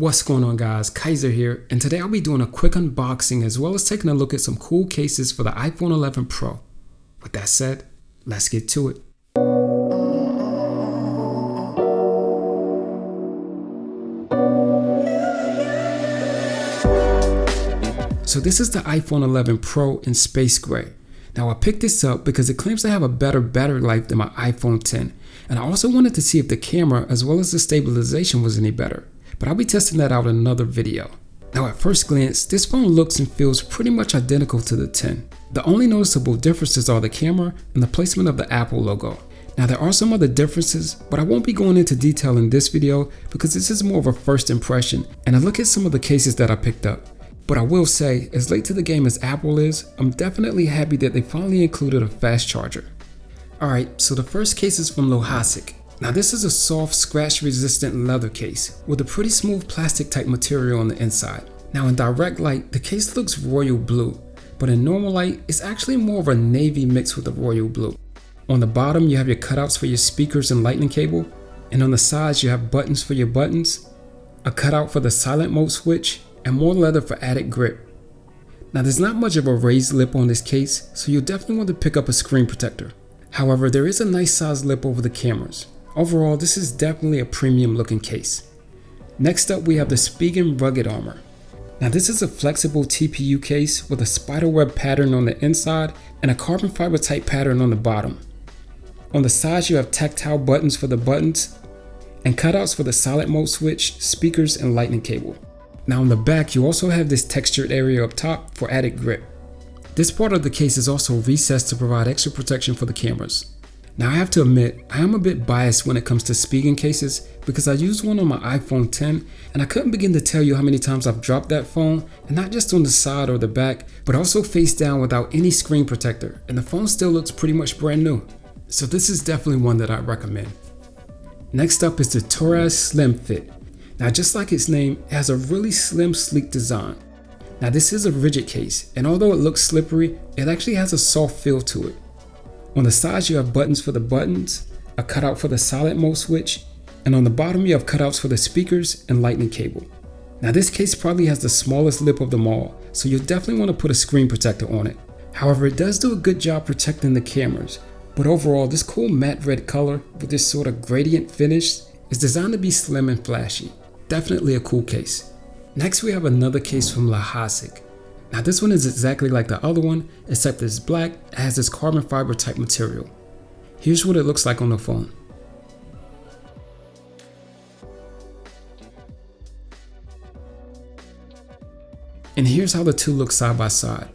What's going on, guys? Kaiser here, and today I'll be doing a quick unboxing as well as taking a look at some cool cases for the iPhone 11 Pro. With that said, let's get to it. So this is the iPhone 11 Pro in space gray. Now I picked this up because it claims to have a better battery life than my iPhone 10, and I also wanted to see if the camera as well as the stabilization was any better. But I'll be testing that out in another video. Now at first glance, this phone looks and feels pretty much identical to the 10. The only noticeable differences are the camera and the placement of the Apple logo. Now there are some other differences, but I won't be going into detail in this video because this is more of a first impression and a look at some of the cases that I picked up. But I will say, as late to the game as Apple is, I'm definitely happy that they finally included a fast charger. Alright, so the first case is from Lohasek. Now this is a soft, scratch resistant leather case with a pretty smooth plastic type material on the inside. Now in direct light, the case looks royal blue, but in normal light, it's actually more of a navy mixed with a royal blue. On the bottom, you have your cutouts for your speakers and lightning cable, and on the sides you have buttons for your buttons, a cutout for the silent mode switch, and more leather for added grip. Now there's not much of a raised lip on this case, so you'll definitely want to pick up a screen protector. However, there is a nice sized lip over the cameras. Overall, this is definitely a premium looking case. Next up, we have the Spigen rugged armor. Now this is a flexible TPU case with a spiderweb pattern on the inside and a carbon fiber type pattern on the bottom. On the sides, you have tactile buttons for the buttons and cutouts for the silent mode switch, speakers, and lightning cable. Now on the back, you also have this textured area up top for added grip. This part of the case is also recessed to provide extra protection for the cameras. Now I have to admit, I am a bit biased when it comes to Spigen cases because I used one on my iPhone 10 and I couldn't begin to tell you how many times I've dropped that phone, and not just on the side or the back, but also face down without any screen protector, and the phone still looks pretty much brand new. So this is definitely one that I recommend. Next up is the Torres Slim Fit. Now just like its name, it has a really slim, sleek design. Now this is a rigid case, and although it looks slippery, it actually has a soft feel to it. On the sides, you have buttons for the buttons, a cutout for the silent mode switch, and on the bottom you have cutouts for the speakers and lightning cable. Now this case probably has the smallest lip of them all, so you'll definitely want to put a screen protector on it. However, it does do a good job protecting the cameras, but overall this cool matte red color with this sort of gradient finish is designed to be slim and flashy. Definitely a cool case. Next we have another case from Lohasek. Now this one is exactly like the other one, except it's black and has this carbon fiber type material. Here's what it looks like on the phone. And here's how the two look side by side.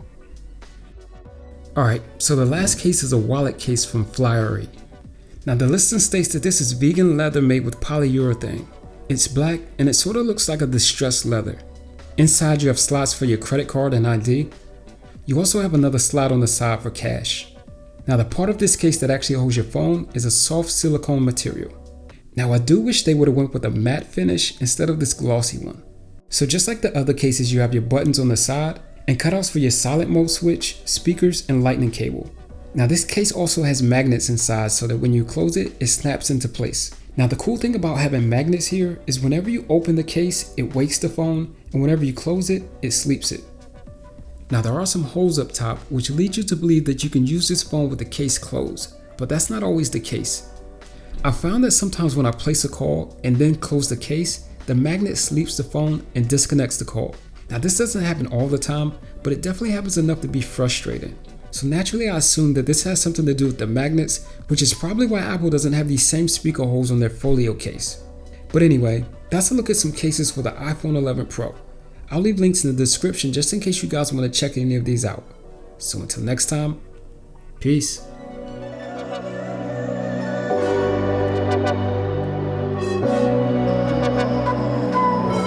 Alright, so the last case is a wallet case from Flyery. Now the listing states that this is vegan leather made with polyurethane. It's black and it sort of looks like a distressed leather. Inside you have slots for your credit card and ID. You also have another slot on the side for cash. Now the part of this case that actually holds your phone is a soft silicone material. Now I do wish they would have went with a matte finish instead of this glossy one. So just like the other cases, you have your buttons on the side and cutouts for your silent mode switch, speakers, and lightning cable. Now this case also has magnets inside so that when you close it, it snaps into place. Now the cool thing about having magnets here is whenever you open the case, it wakes the phone, and whenever you close it, it sleeps it. Now there are some holes up top which lead you to believe that you can use this phone with the case closed, but that's not always the case. I found that sometimes when I place a call and then close the case, the magnet sleeps the phone and disconnects the call. Now this doesn't happen all the time, but it definitely happens enough to be frustrating. So naturally I assume that this has something to do with the magnets, which is probably why Apple doesn't have these same speaker holes on their folio case. But anyway, that's a look at some cases for the iPhone 11 Pro. I'll leave links in the description just in case you guys want to check any of these out. So until next time, peace.